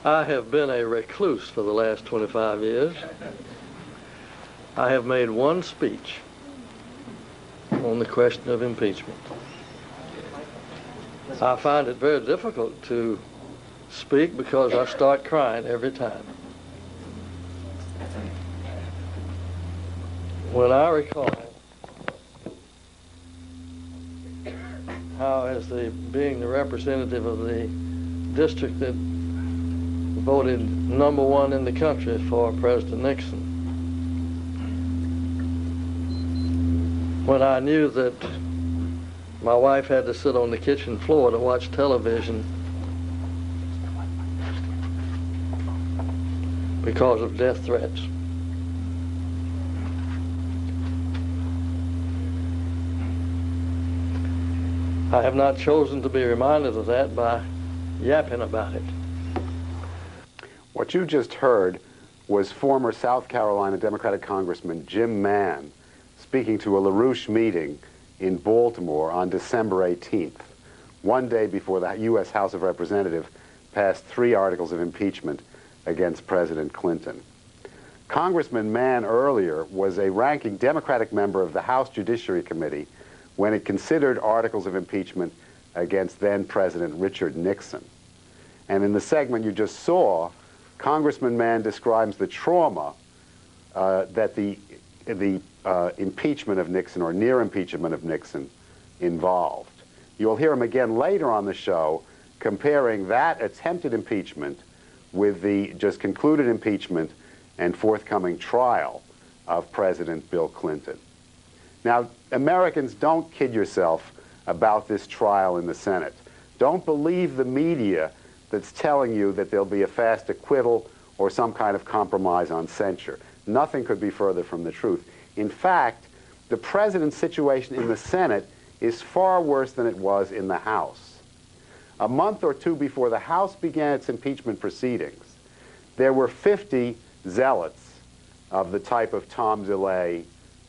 I have been a recluse for the last 25 years. I have made one speech on the question of impeachment. I find it very difficult to speak because I start crying every time. When I recall how, as being the representative of the district that voted #1 in the country for President Nixon, when I knew that my wife had to sit on the kitchen floor to watch television because of death threats. I have not chosen to be reminded of that by yapping about it. What you just heard was former South Carolina Democratic Congressman Jim Mann speaking to a LaRouche meeting in Baltimore on December 18th, one day before the U.S. House of Representatives passed 3 articles of impeachment against President Clinton. Congressman Mann earlier was a ranking Democratic member of the House Judiciary Committee when it considered articles of impeachment against then-President Richard Nixon. And in the segment you just saw, Congressman Mann describes the trauma that the impeachment of Nixon, or near impeachment of Nixon, involved. You'll hear him again later on the show comparing that attempted impeachment with the just concluded impeachment and forthcoming trial of President Bill Clinton. Now, Americans, don't kid yourself about this trial in the Senate. Don't believe the media that's telling you that there'll be a fast acquittal or some kind of compromise on censure. Nothing could be further from the truth. In fact, the president's situation in the Senate is far worse than it was in the House. A month or two before the House began its impeachment proceedings, there were 50 zealots of the type of Tom DeLay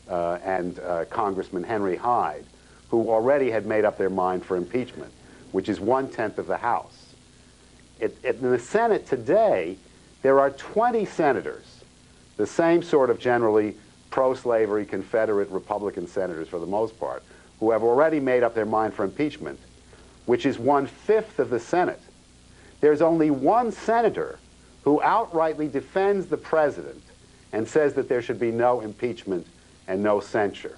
and Congressman Henry Hyde, who already had made up their mind for impeachment, which is 1/10 of the House. In the Senate today, there are 20 senators, the same sort of generally pro-slavery Confederate Republican senators for the most part, who have already made up their mind for impeachment, which is 1/5 of the Senate. There's only one senator who outrightly defends the president and says that there should be no impeachment and no censure,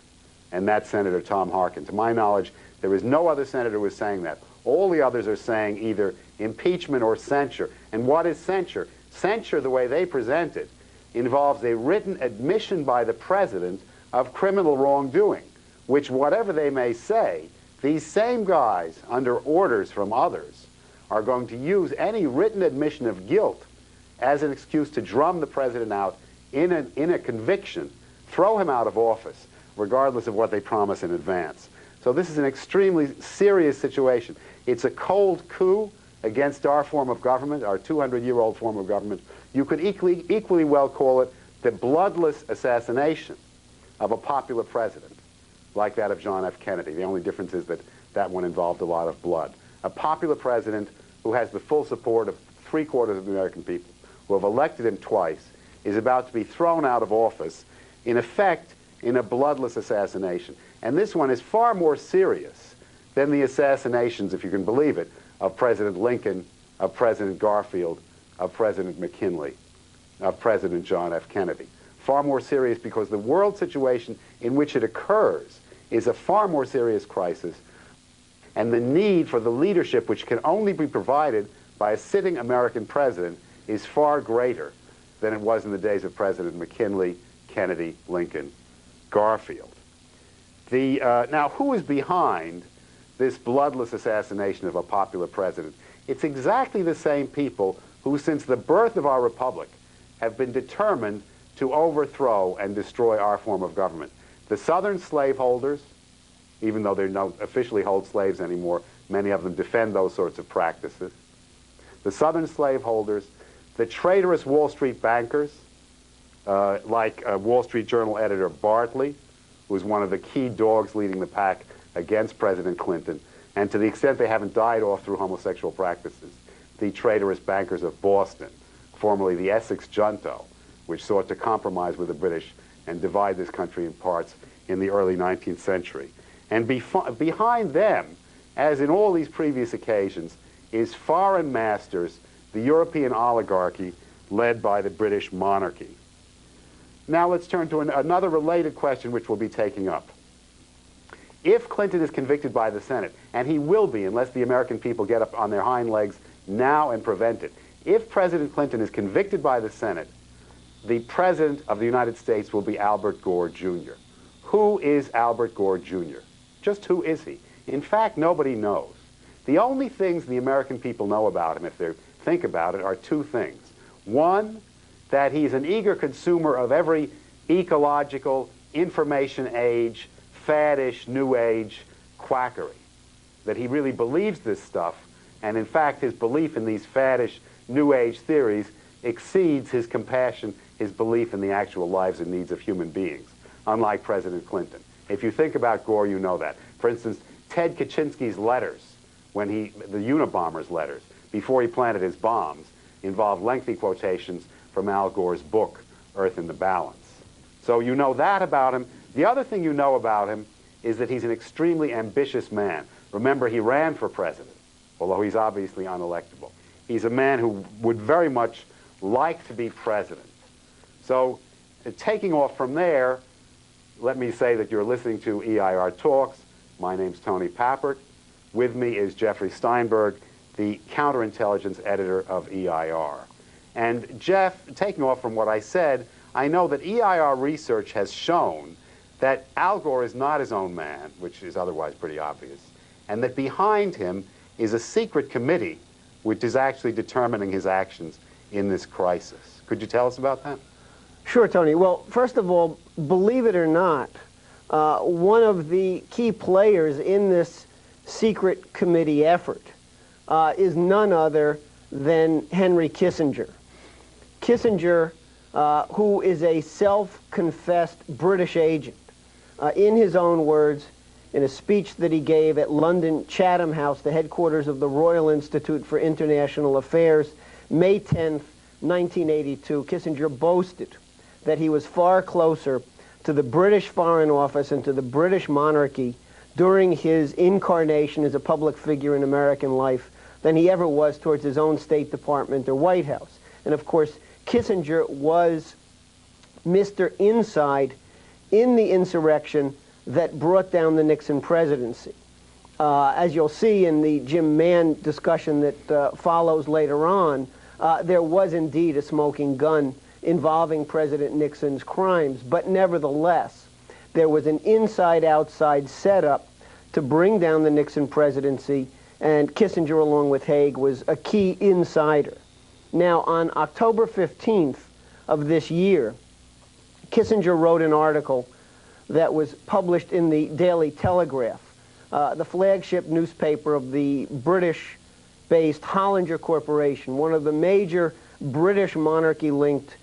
and that's Senator Tom Harkin. To my knowledge, there is no other senator who is saying that. All the others are saying either impeachment or censure. And what is censure? Censure, the way they present it, involves a written admission by the president of criminal wrongdoing, which, whatever they may say, these same guys, under orders from others, are going to use any written admission of guilt as an excuse to drum the president out in a conviction, throw him out of office, regardless of what they promise in advance. So this is an extremely serious situation. It's a cold coup against our form of government, our 200-year-old form of government. You could equally well call it the bloodless assassination of a popular president, like that of John F. Kennedy. The only difference is that that one involved a lot of blood. A popular president who has the full support of 3/4 of the American people, who have elected him twice, is about to be thrown out of office, in effect, in a bloodless assassination. And this one is far more serious than the assassinations, if you can believe it, of President Lincoln, of President Garfield, of President McKinley, of President John F. Kennedy. Far more serious because the world situation in which it occurs is a far more serious crisis, and the need for the leadership which can only be provided by a sitting American president is far greater than it was in the days of President McKinley, Kennedy, Lincoln, Garfield. Now, who is behind this bloodless assassination of a popular president? It's exactly the same people who, since the birth of our republic, have been determined to overthrow and destroy our form of government. The Southern slaveholders, even though they don't officially hold slaves anymore, many of them defend those sorts of practices. The Southern slaveholders, the traitorous Wall Street bankers, like Wall Street Journal editor Bartley, who was one of the key dogs leading the pack against President Clinton, and to the extent they haven't died off through homosexual practices, the traitorous bankers of Boston, formerly the Essex Junto, which sought to compromise with the British and divide this country in parts in the early 19th century. And behind them, as in all these previous occasions, is foreign masters, the European oligarchy led by the British monarchy. Now let's turn to another related question which we'll be taking up. If Clinton is convicted by the Senate, and he will be unless the American people get up on their hind legs now and prevent it, if President Clinton is convicted by the Senate, the President of the United States will be Albert Gore, Jr. Who is Albert Gore, Jr.? Just who is he? In fact, nobody knows. The only things the American people know about him, if they think about it, are two things. One, that he's an eager consumer of every ecological, information age, faddish, new age quackery. That he really believes this stuff, and in fact his belief in these faddish, new age theories exceeds his compassion, his belief in the actual lives and needs of human beings, unlike President Clinton. If you think about Gore, you know that. For instance, Ted Kaczynski's letters, the Unabomber's letters, before he planted his bombs, involved lengthy quotations from Al Gore's book, Earth in the Balance. So you know that about him. The other thing you know about him is that he's an extremely ambitious man. Remember, he ran for president, although he's obviously unelectable. He's a man who would very much like to be president. So, taking off from there, let me say that you're listening to EIR Talks. My name's Tony Papert. With me is Jeffrey Steinberg, the counterintelligence editor of EIR. And Jeff, taking off from what I said, I know that EIR research has shown that Al Gore is not his own man, which is otherwise pretty obvious, and that behind him is a secret committee which is actually determining his actions in this crisis. Could you tell us about that? Sure, Tony. Well, first of all, believe it or not, one of the key players in this secret committee effort is none other than Henry Kissinger. Kissinger, who is a self-confessed British agent, in his own words, in a speech that he gave at London Chatham House, the headquarters of the Royal Institute for International Affairs, May 10th, 1982, Kissinger boasted that he was far closer to the British Foreign Office and to the British monarchy during his incarnation as a public figure in American life than he ever was towards his own State Department or White House. And of course, Kissinger was Mr. Inside in the insurrection that brought down the Nixon presidency. As you'll see in the Jim Mann discussion that follows later on, there was indeed a smoking gun involving President Nixon's crimes, but nevertheless, there was an inside-outside setup to bring down the Nixon presidency, and Kissinger, along with Haig, was a key insider. Now, on October 15th of this year, Kissinger wrote an article that was published in the Daily Telegraph, the flagship newspaper of the British-based Hollinger Corporation, one of the major British monarchy-linked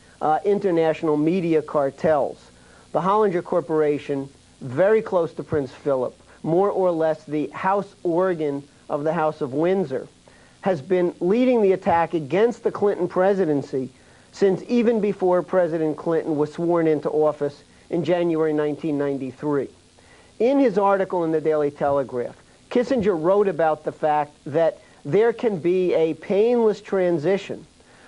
international media cartels. The Hollinger Corporation, very close to Prince Philip, more or less the house organ of the House of Windsor, has been leading the attack against the Clinton presidency since even before President Clinton was sworn into office in January 1993. In his article in the Daily Telegraph, Kissinger wrote about the fact that there can be a painless transition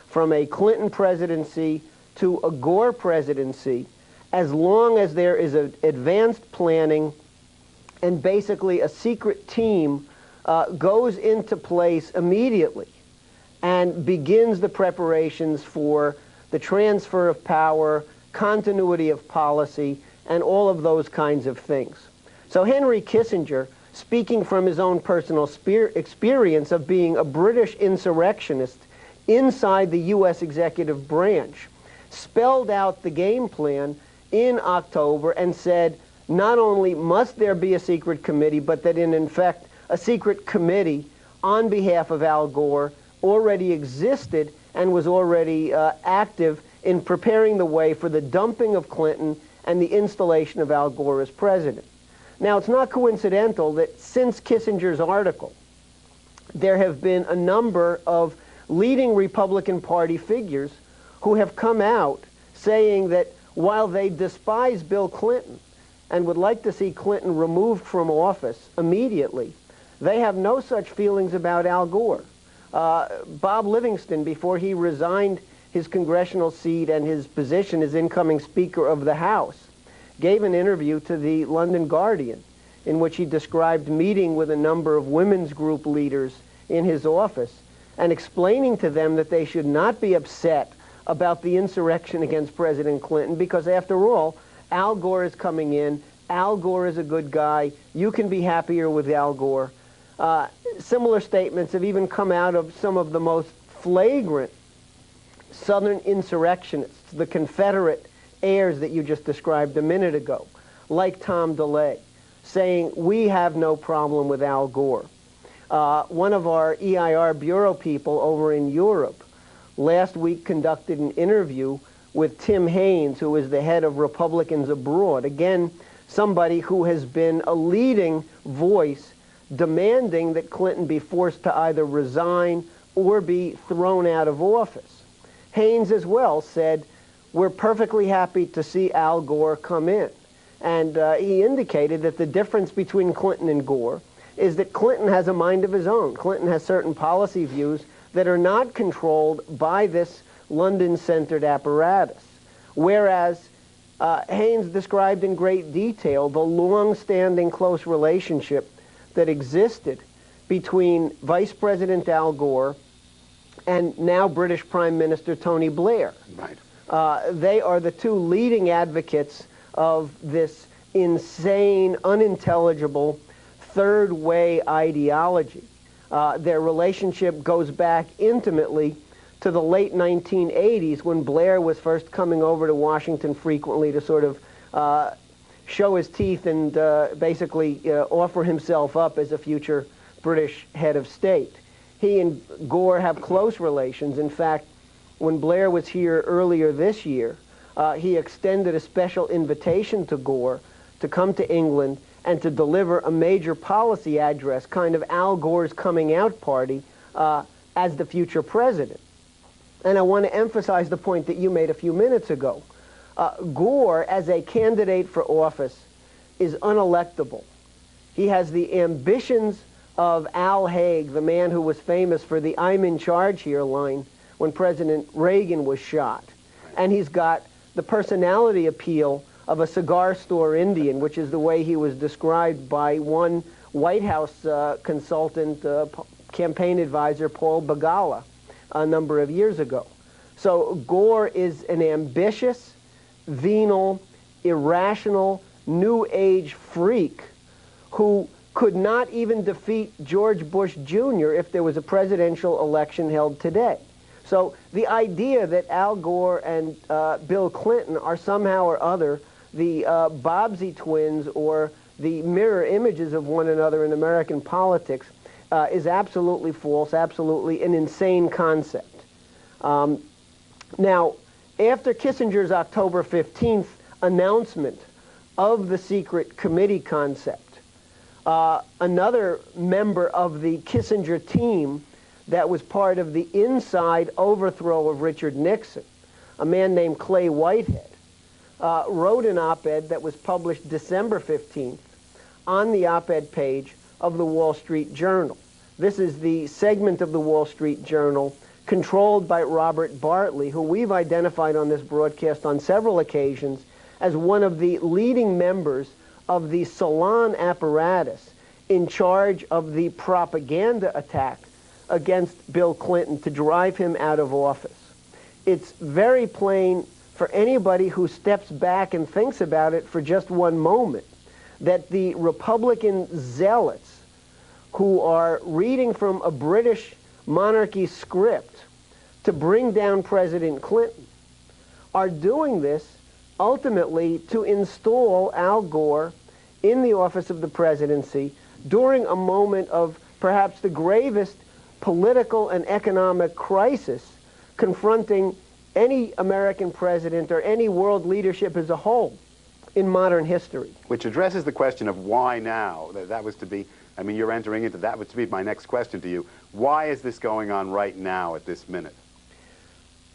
from a Clinton presidency to a Gore presidency as long as there is advanced planning and basically a secret team goes into place immediately and begins the preparations for the transfer of power, continuity of policy, and all of those kinds of things. So Henry Kissinger, speaking from his own personal experience of being a British insurrectionist inside the U.S. executive branch, spelled out the game plan in October and said not only must there be a secret committee, but that in effect a secret committee on behalf of Al Gore already existed and was already active in preparing the way for the dumping of Clinton and the installation of Al Gore as president. Now, it's not coincidental that since Kissinger's article, there have been a number of leading Republican Party figures who have come out saying that while they despise Bill Clinton and would like to see Clinton removed from office immediately, they have no such feelings about Al Gore. Bob Livingston, before he resigned his congressional seat and his position as incoming Speaker of the House, gave an interview to the London Guardian in which he described meeting with a number of women's group leaders in his office and explaining to them that they should not be upset about the insurrection against President Clinton because, after all, Al Gore is coming in. Al Gore is a good guy. You can be happier with Al Gore. Similar statements have even come out of some of the most flagrant Southern insurrectionists, the Confederate heirs that you just described a minute ago, like Tom DeLay, saying, we have no problem with Al Gore. One of our EIR bureau people over in Europe last week conducted an interview with Tim Haines, who is the head of Republicans Abroad. Again, somebody who has been a leading voice demanding that Clinton be forced to either resign or be thrown out of office. Haines as well said, we're perfectly happy to see Al Gore come in. And he indicated that the difference between Clinton and Gore is that Clinton has a mind of his own. Clinton has certain policy views that are not controlled by this London-centered apparatus. Whereas Haines described in great detail the long-standing close relationship that existed between Vice President Al Gore and now British Prime Minister Tony Blair. Right. They are the two leading advocates of this insane, unintelligible, third-way ideology. Their relationship goes back intimately to the late 1980s when Blair was first coming over to Washington frequently to sort of show his teeth and basically offer himself up as a future British head of state. He and Gore have close relations. In fact, when Blair was here earlier this year, he extended a special invitation to Gore to come to England and to deliver a major policy address, kind of Al Gore's coming out party, as the future president. And I want to emphasize the point that you made a few minutes ago. Gore, as a candidate for office, is unelectable. He has the ambitions of Al Haig, the man who was famous for the "I'm in charge here" line when President Reagan was shot. And he's got the personality appeal of a cigar store Indian, which is the way he was described by one White House consultant, campaign advisor, Paul Begala, a number of years ago. So Gore is an ambitious, venal, irrational, new age freak who could not even defeat George Bush Jr. if there was a presidential election held today. So the idea that Al Gore and Bill Clinton are somehow or other the Bobbsey twins or the mirror images of one another in American politics is absolutely false, absolutely an insane concept. Now, after Kissinger's October 15th announcement of the secret committee concept, another member of the Kissinger team that was part of the inside overthrow of Richard Nixon, a man named Clay Whitehead, wrote an op-ed that was published December 15th on the op-ed page of the Wall Street Journal. This is the segment of the Wall Street Journal controlled by Robert Bartley, who we've identified on this broadcast on several occasions as one of the leading members of the Salon apparatus in charge of the propaganda attack against Bill Clinton to drive him out of office. It's very plain for anybody who steps back and thinks about it for just one moment that the Republican zealots who are reading from a British monarchy script to bring down President Clinton are doing this ultimately to install Al Gore in the office of the presidency during a moment of perhaps the gravest political and economic crisis confronting any American president or any world leadership as a whole in modern history. Which addresses the question of why now. That was to be I mean, you're entering into that, would be my next question to you. Why is this going on right now at this minute?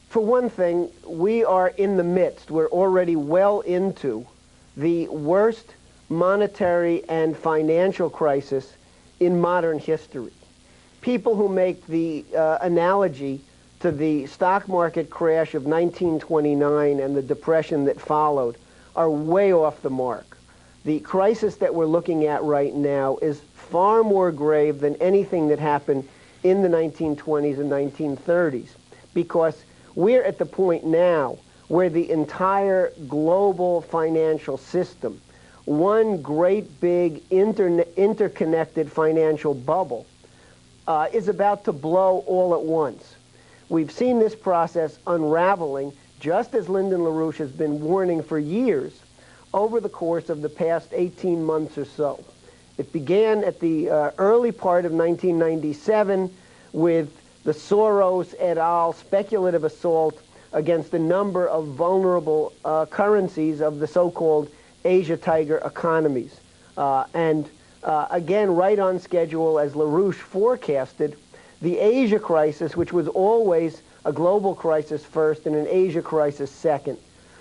For one thing, we are in the midst, we're already well into the worst monetary and financial crisis in modern history. People who make the analogy to the stock market crash of 1929 and the depression that followed are way off the mark. The crisis that we're looking at right now is far more grave than anything that happened in the 1920s and 1930s, because we're at the point now where the entire global financial system, one great big interconnected financial bubble, is about to blow all at once. We've seen this process unraveling, just as Lyndon LaRouche has been warning for years, over the course of the past 18 months or so. It began at the early part of 1997 with the Soros et al. Speculative assault against a number of vulnerable currencies of the so-called Asia Tiger economies. Again, right on schedule as LaRouche forecasted, the Asia crisis, which was always a global crisis first and an Asia crisis second,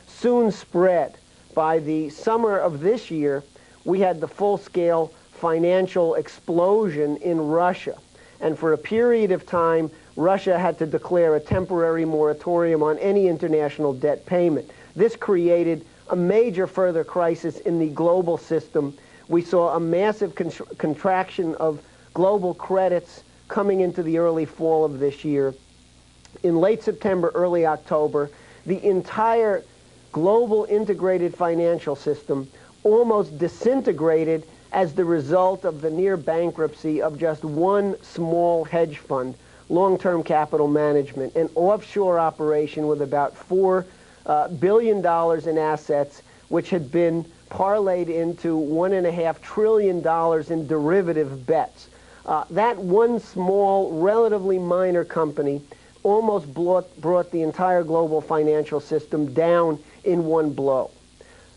soon spread. By the summer of this year, we had the full-scale financial explosion in Russia. And for a period of time, Russia had to declare a temporary moratorium on any international debt payment. This created a major further crisis in the global system. We saw a massive contraction of global credits coming into the early fall of this year. In late September, early October, the entire global integrated financial system almost disintegrated as the result of the near bankruptcy of just one small hedge fund, long-term capital management, an offshore operation with about $4 billion in assets, which had been parlayed into $1.5 trillion in derivative bets. That one small, relatively minor company almost brought the entire global financial system down in one blow.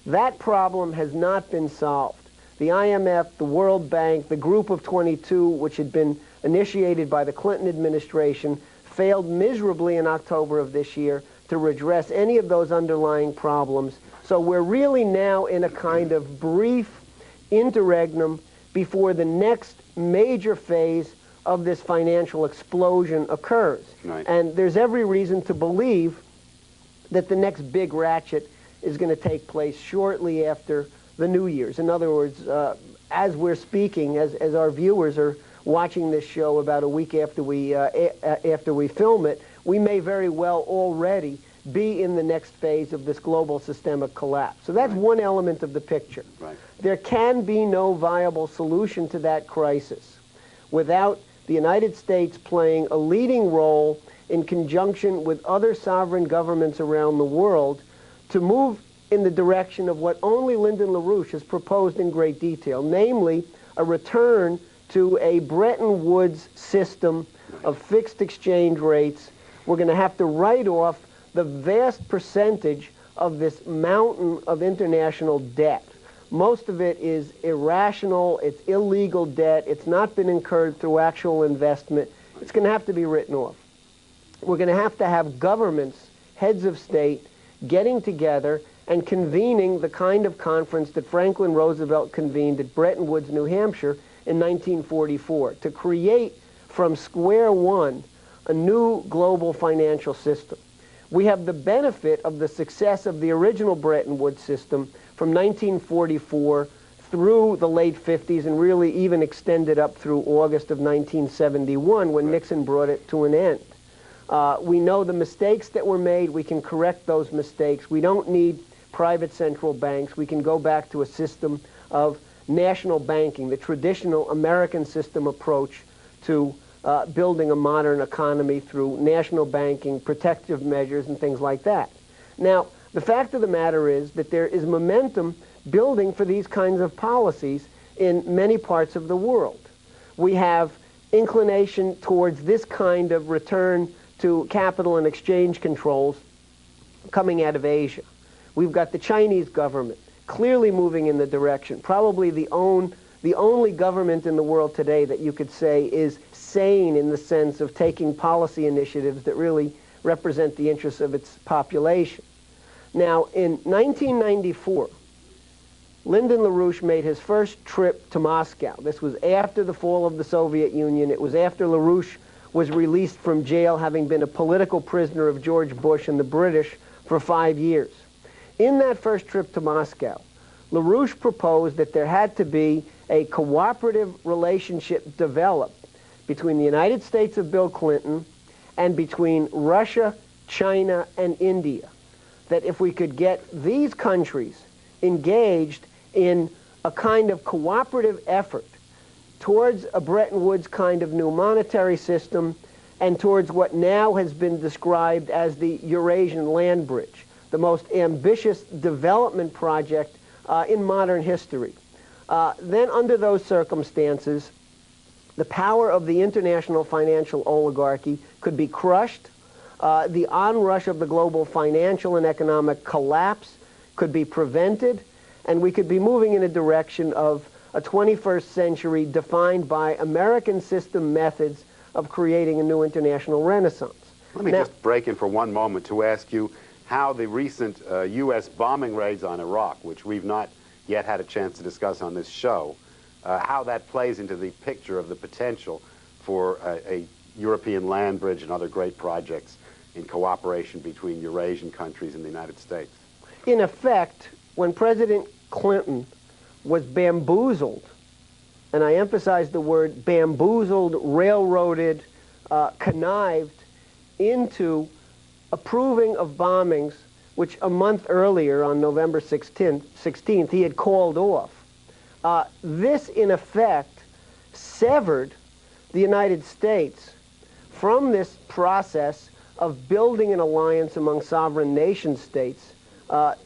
That problem has not been solved. The IMF, the World Bank, the Group of 22, which had been initiated by the Clinton administration, failed miserably in October of this year to redress any of those underlying problems. So we're really now in a kind of brief interregnum before the next major phase of this financial explosion occurs. Right. And there's every reason to believe that the next big ratchet is going to take place shortly after the New Year's. In other words, as we're speaking, as our viewers are watching this show about a week after we film it, we may very well already be in the next phase of this global systemic collapse. So that's one element of the picture. Right. There can be no viable solution to that crisis without the United States playing a leading role in conjunction with other sovereign governments around the world to move in the direction of what only Lyndon LaRouche has proposed in great detail, namely a return to a Bretton Woods system of fixed exchange rates. We're going to have to write off the vast percentage of this mountain of international debt. Most of it is irrational, it's illegal debt, it's not been incurred through actual investment. It's going to have to be written off. We're going to have governments, heads of state, getting together and convening the kind of conference that Franklin Roosevelt convened at Bretton Woods, New Hampshire in 1944, to create from square one a new global financial system. We have the benefit of the success of the original Bretton Woods system from 1944 through the late 50s and really even extended up through August of 1971 when Nixon brought it to an end. We know the mistakes that were made. We can correct those mistakes. We don't need private central banks. We can go back to a system of national banking, the traditional American system approach to building a modern economy through national banking, protective measures, and things like that. Now, the fact of the matter is that there is momentum building for these kinds of policies in many parts of the world. We have inclination towards this kind of return to capital and exchange controls coming out of Asia. We've got the Chinese government clearly moving in the direction, probably the the only government in the world today that you could say is sane in the sense of taking policy initiatives that really represent the interests of its population. Now, in 1994, Lyndon LaRouche made his first trip to Moscow. This was after the fall of the Soviet Union. It was after LaRouche was released from jail, having been a political prisoner of George Bush and the British for 5 years. In that first trip to Moscow, LaRouche proposed that there had to be a cooperative relationship developed between the United States of Bill Clinton and between Russia, China, and India. That if we could get these countries engaged in a kind of cooperative effort towards a Bretton Woods kind of new monetary system and towards what now has been described as the Eurasian Land Bridge, the most ambitious development project in modern history. Then under those circumstances, the power of the international financial oligarchy could be crushed. The onrush of the global financial and economic collapse could be prevented, and we could be moving in a direction of a 21st century defined by American system methods of creating a new international renaissance. Let me just break in for one moment to ask you how the recent U.S. bombing raids on Iraq, which we've not yet had a chance to discuss on this show, how that plays into the picture of the potential for a European land bridge and other great projects in cooperation between Eurasian countries and the United States. In effect, when President Clinton was bamboozled, and I emphasize the word bamboozled, railroaded, connived into approving of bombings which a month earlier, on November 16th, he had called off. This, in effect, severed the United States from this process of building an alliance among sovereign nation states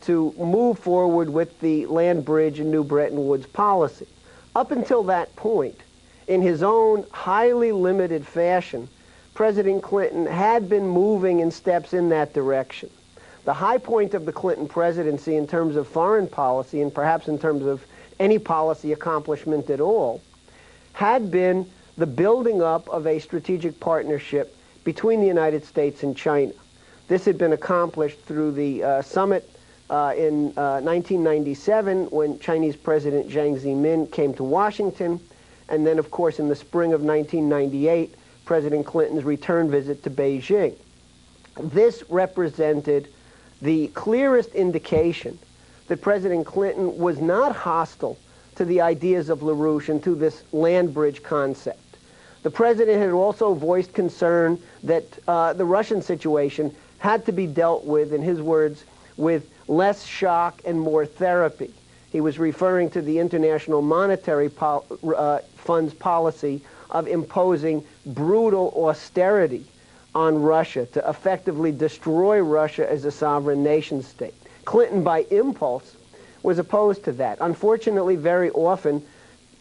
to move forward with the land bridge and New Bretton Woods policy. Up until that point, in his own highly limited fashion, President Clinton had been moving in steps in that direction. The high point of the Clinton presidency in terms of foreign policy, and perhaps in terms of any policy accomplishment at all, had been the building up of a strategic partnership between the United States and China. This had been accomplished through the summit in 1997 when Chinese President Jiang Zemin came to Washington, and then, of course, in the spring of 1998, President Clinton's return visit to Beijing. This represented the clearest indication that President Clinton was not hostile to the ideas of LaRouche and to this land bridge concept. The president had also voiced concern that the Russian situation had to be dealt with, in his words, with less shock and more therapy. He was referring to the International Monetary Fund's policy of imposing brutal austerity on Russia to effectively destroy Russia as a sovereign nation state. Clinton, by impulse, was opposed to that. Unfortunately, very often,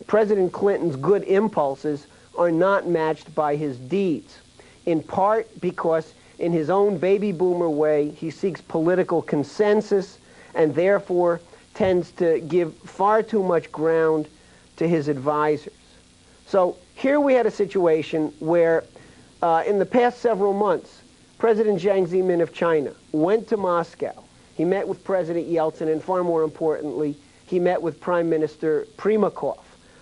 President Clinton's good impulses are not matched by his deeds, in part because in his own baby boomer way, he seeks political consensus and therefore tends to give far too much ground to his advisors. So here we had a situation where in the past several months, President Jiang Zemin of China went to Moscow. He met with President Yeltsin, and far more importantly, he met with Prime Minister Primakov.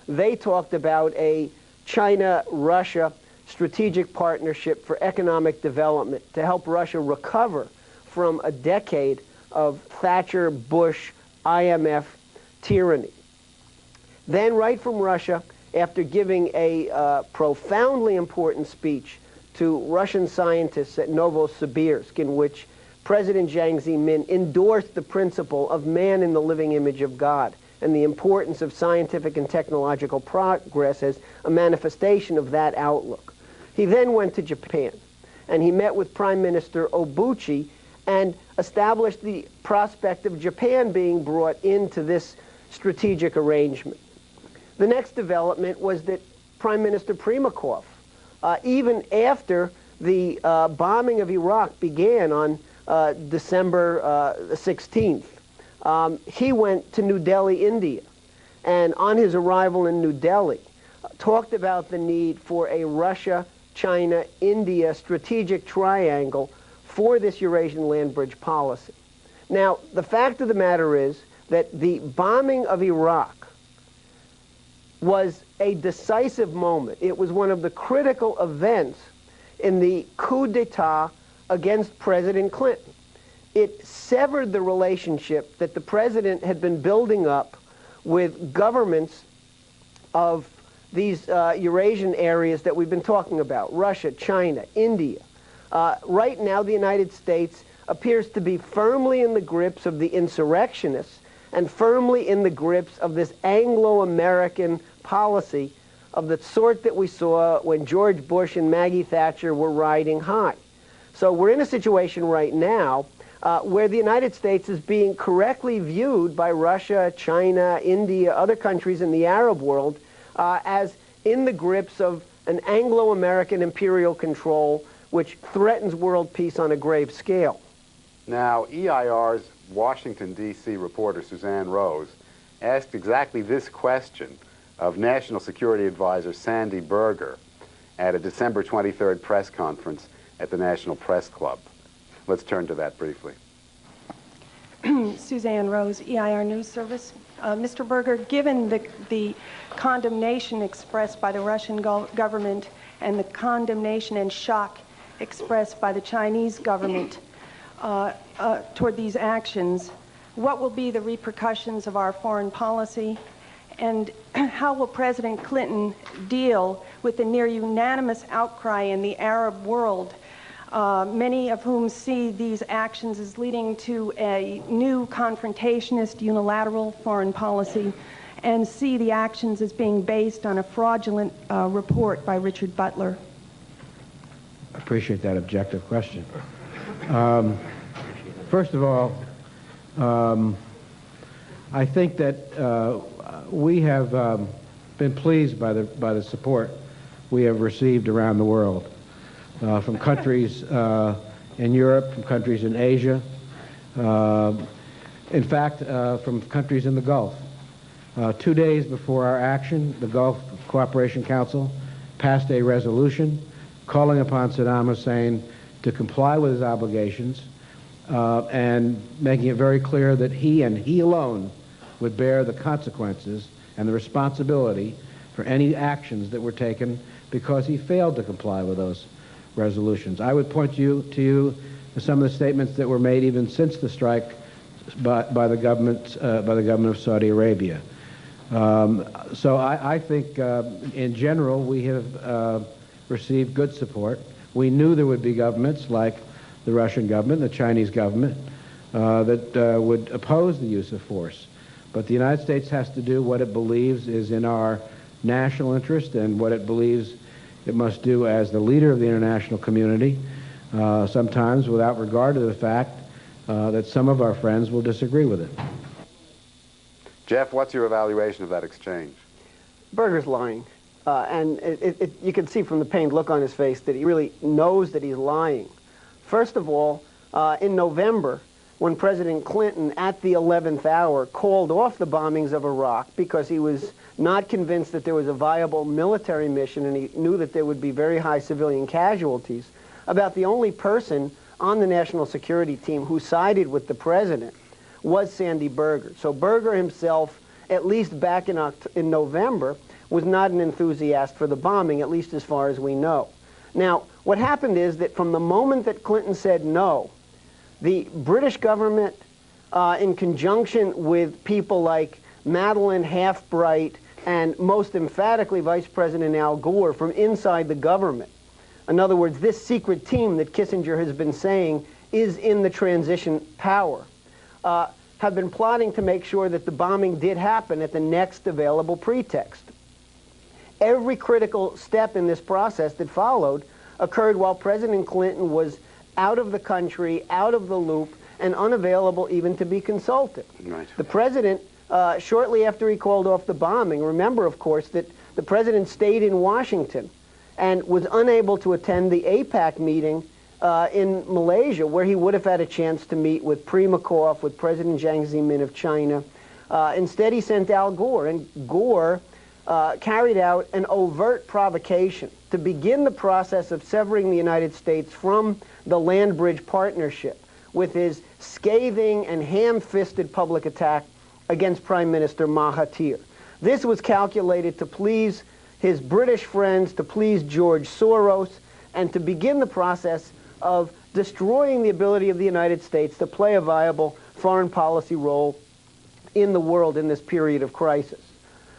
They talked about a China-Russia strategic partnership for economic development to help Russia recover from a decade of Thatcher, Bush, IMF tyranny. Then, right from Russia, after giving a profoundly important speech to Russian scientists at Novosibirsk, in which President Jiang Zemin endorsed the principle of man in the living image of God and the importance of scientific and technological progress as a manifestation of that outlook. He then went to Japan, and he met with Prime Minister Obuchi and established the prospect of Japan being brought into this strategic arrangement. The next development was that Prime Minister Primakov, even after the bombing of Iraq began on December 16th, he went to New Delhi, India, and on his arrival in New Delhi, talked about the need for a Russia, China, India strategic triangle for this Eurasian land bridge policy. Now, the fact of the matter is that the bombing of Iraq was a decisive moment. It was one of the critical events in the coup d'etat against President Clinton. It severed the relationship that the president had been building up with governments of these Eurasian areas that we've been talking about, Russia, China, India. Right now, the United States appears to be firmly in the grips of the insurrectionists and firmly in the grips of this Anglo-American policy of the sort that we saw when George Bush and Maggie Thatcher were riding high. So we're in a situation right now where the United States is being correctly viewed by Russia, China, India, other countries in the Arab world as in the grips of an Anglo-American imperial control which threatens world peace on a grave scale. Now, EIR's Washington, D.C. reporter Suzanne Rose asked exactly this question of National Security Advisor Sandy Berger at a December 23rd press conference at the National Press Club. Let's turn to that briefly. Suzanne Rose, EIR News Service. Mr. Berger, given the condemnation expressed by the Russian government and the condemnation and shock expressed by the Chinese government toward these actions, what will be the repercussions of our foreign policy, and how will President Clinton deal with the near unanimous outcry in the Arab world, many of whom see these actions as leading to a new confrontationist unilateral foreign policy and see the actions as being based on a fraudulent report by Richard Butler? I appreciate that objective question. First of all, I think that we have been pleased by the support we have received around the world, from countries in Europe, from countries in Asia, in fact, from countries in the Gulf. 2 days before our action, the Gulf Cooperation Council passed a resolution calling upon Saddam Hussein to comply with his obligations and making it very clear that he and he alone would bear the consequences and the responsibility for any actions that were taken because he failed to comply with those resolutions. I would point to you some of the statements that were made even since the strike by the government of Saudi Arabia. So I think in general we have received good support. We knew there would be governments like the Russian government, the Chinese government, that would oppose the use of force. But the United States has to do what it believes is in our national interest and what it believes it must do as the leader of the international community, sometimes without regard to the fact that some of our friends will disagree with it. Jeff, what's your evaluation of that exchange? Berger's lying. And you can see from the pained look on his face that he really knows that he's lying. First of all, in November, when President Clinton, at the 11th hour, called off the bombings of Iraq because he was not convinced that there was a viable military mission and he knew that there would be very high civilian casualties, about the only person on the national security team who sided with the president was Sandy Berger. So Berger himself, at least back in November, was not an enthusiast for the bombing, at least as far as we know. Now, what happened is that from the moment that Clinton said no, the British government, in conjunction with people like Madeleine Halfbright and most emphatically Vice President Al Gore from inside the government, in other words, this secret team that Kissinger has been saying is in the transition power, have been plotting to make sure that the bombing did happen at the next available pretext. Every critical step in this process that followed occurred while President Clinton was out of the country, out of the loop, and unavailable even to be consulted. Right. The president, shortly after he called off the bombing, remember, of course, that the president stayed in Washington and was unable to attend the APAC meeting in Malaysia, where he would have had a chance to meet with Primakov, with President Jiang Zemin of China, Instead, he sent Al Gore, and Gore carried out an overt provocation to begin the process of severing the United States from the land bridge partnership with his scathing and ham-fisted public attack against Prime Minister Mahathir. This was calculated to please his British friends, to please George Soros, and to begin the process of destroying the ability of the United States to play a viable foreign policy role in the world in this period of crisis.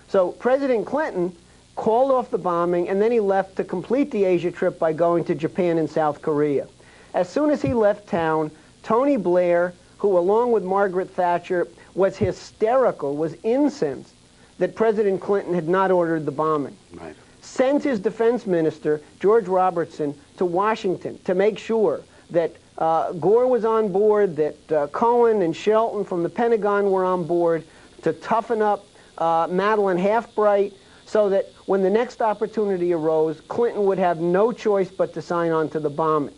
So President Clinton called off the bombing, and then he left to complete the Asia trip by going to Japan and South Korea. As soon as he left town, Tony Blair, who along with Margaret Thatcher was hysterical, was incensed that President Clinton had not ordered the bombing. Right. Sent his defense minister, George Robertson, to Washington to make sure that Gore was on board, that Cohen and Shelton from the Pentagon were on board, to toughen up Madeleine Halfbright, so that when the next opportunity arose, Clinton would have no choice but to sign on to the bombing.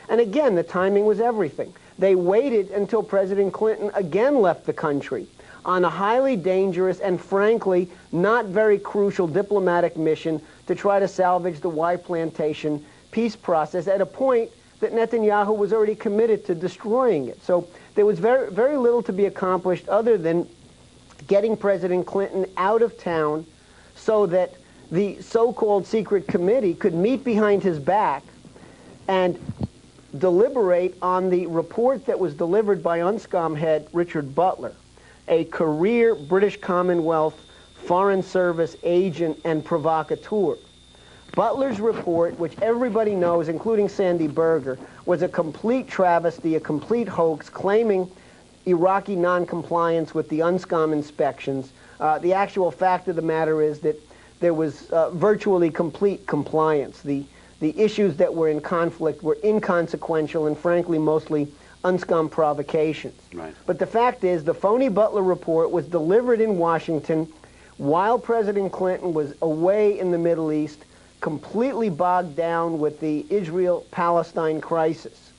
And again, the timing was everything. They waited until President Clinton again left the country on a highly dangerous and frankly not very crucial diplomatic mission to try to salvage the Y plantation peace process at a point that Netanyahu was already committed to destroying it. So there was very, very little to be accomplished other than getting President Clinton out of town so that the so-called secret committee could meet behind his back and deliberate on the report that was delivered by UNSCOM head Richard Butler, a career British Commonwealth Foreign Service agent and provocateur. Butler's report, which everybody knows, including Sandy Berger, was a complete travesty, a complete hoax, claiming Iraqi non-compliance with the UNSCOM inspections. The actual fact of the matter is that there was virtually complete compliance. The issues that were in conflict were inconsequential and frankly mostly UNSCOM provocations. Right. But the fact is the phony Butler report was delivered in Washington while President Clinton was away in the Middle East, completely bogged down with the Israel-Palestine crisis.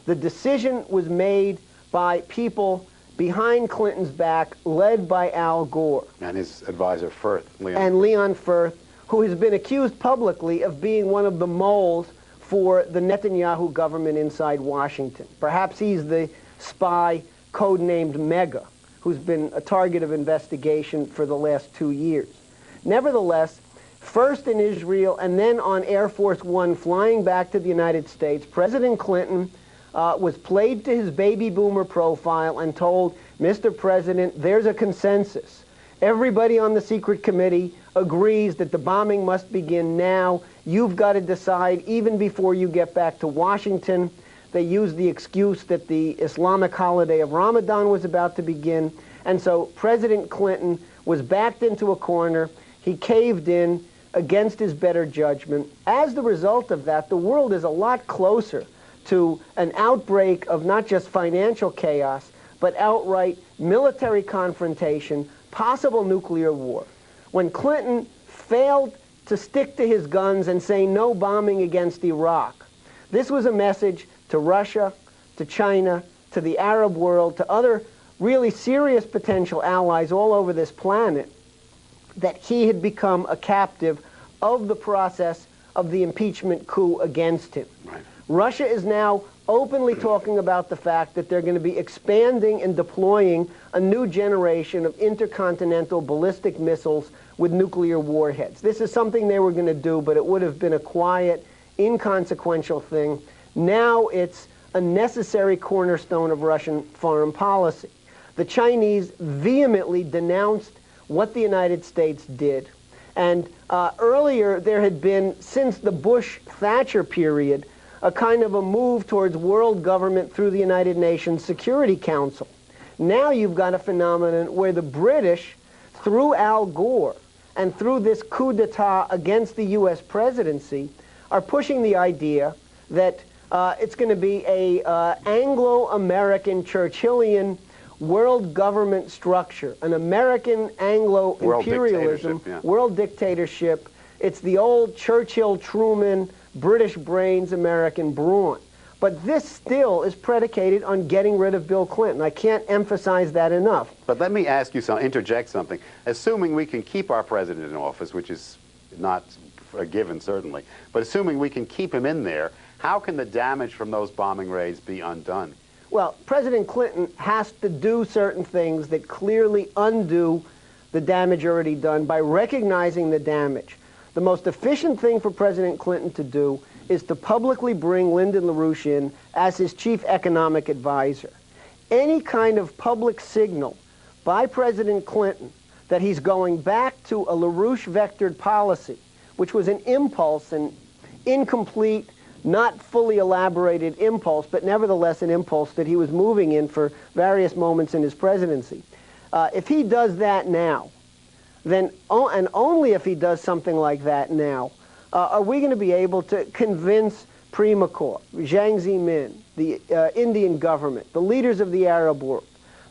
The decision was made by people behind Clinton's back, led by Al Gore. And his advisor, Leon. And Leon Firth, who has been accused publicly of being one of the moles for the Netanyahu government inside Washington. Perhaps he's the spy codenamed Mega, who's been a target of investigation for the last 2 years. Nevertheless, first in Israel and then on Air Force One flying back to the United States, President Clinton was played to his baby boomer profile and told, Mr. President, there's a consensus. Everybody on the secret committee agrees that the bombing must begin now. You've got to decide even before you get back to Washington. They used the excuse that the Islamic holiday of Ramadan was about to begin. And so President Clinton was backed into a corner. He caved in against his better judgment. As the result of that, the world is a lot closer to an outbreak of not just financial chaos, but outright military confrontation, possible nuclear war. When Clinton failed to stick to his guns and say no bombing against Iraq, this was a message to Russia, to China, to the Arab world, to other really serious potential allies all over this planet, that he had become a captive of the process of the impeachment coup against him. Right. Russia is now openly talking about the fact that they're going to be expanding and deploying a new generation of intercontinental ballistic missiles with nuclear warheads. This is something they were going to do, but it would have been a quiet, inconsequential thing. Now it's a necessary cornerstone of Russian foreign policy. The Chinese vehemently denounced what the United States did. And earlier there had been, since the Bush-Thatcher period, a kind of a move towards world government through the United Nations Security Council. Now you've got a phenomenon where the British, through Al Gore and through this coup d'etat against the U.S. presidency, are pushing the idea that it's going to be a Anglo-American Churchillian world government structure, an American Anglo-imperialism, world dictatorship. It's the old Churchill-Truman, British brains, American brawn. But this still is predicated on getting rid of Bill Clinton. I can't emphasize that enough. But let me ask you something, interject something. Assuming we can keep our president in office, which is not a given, certainly, but assuming we can keep him in there, how can the damage from those bombing raids be undone? Well, President Clinton has to do certain things that clearly undo the damage already done by recognizing the damage. The most efficient thing for President Clinton to do is to publicly bring Lyndon LaRouche in as his chief economic advisor. Any kind of public signal by President Clinton that he's going back to a LaRouche-vectored policy, which was an impulse, an incomplete, not fully elaborated impulse, but nevertheless an impulse that he was moving in for various moments in his presidency. If he does that now, then, and only if he does something like that now, are we going to be able to convince Primakov, Jiang Zemin, the Indian government, the leaders of the Arab world,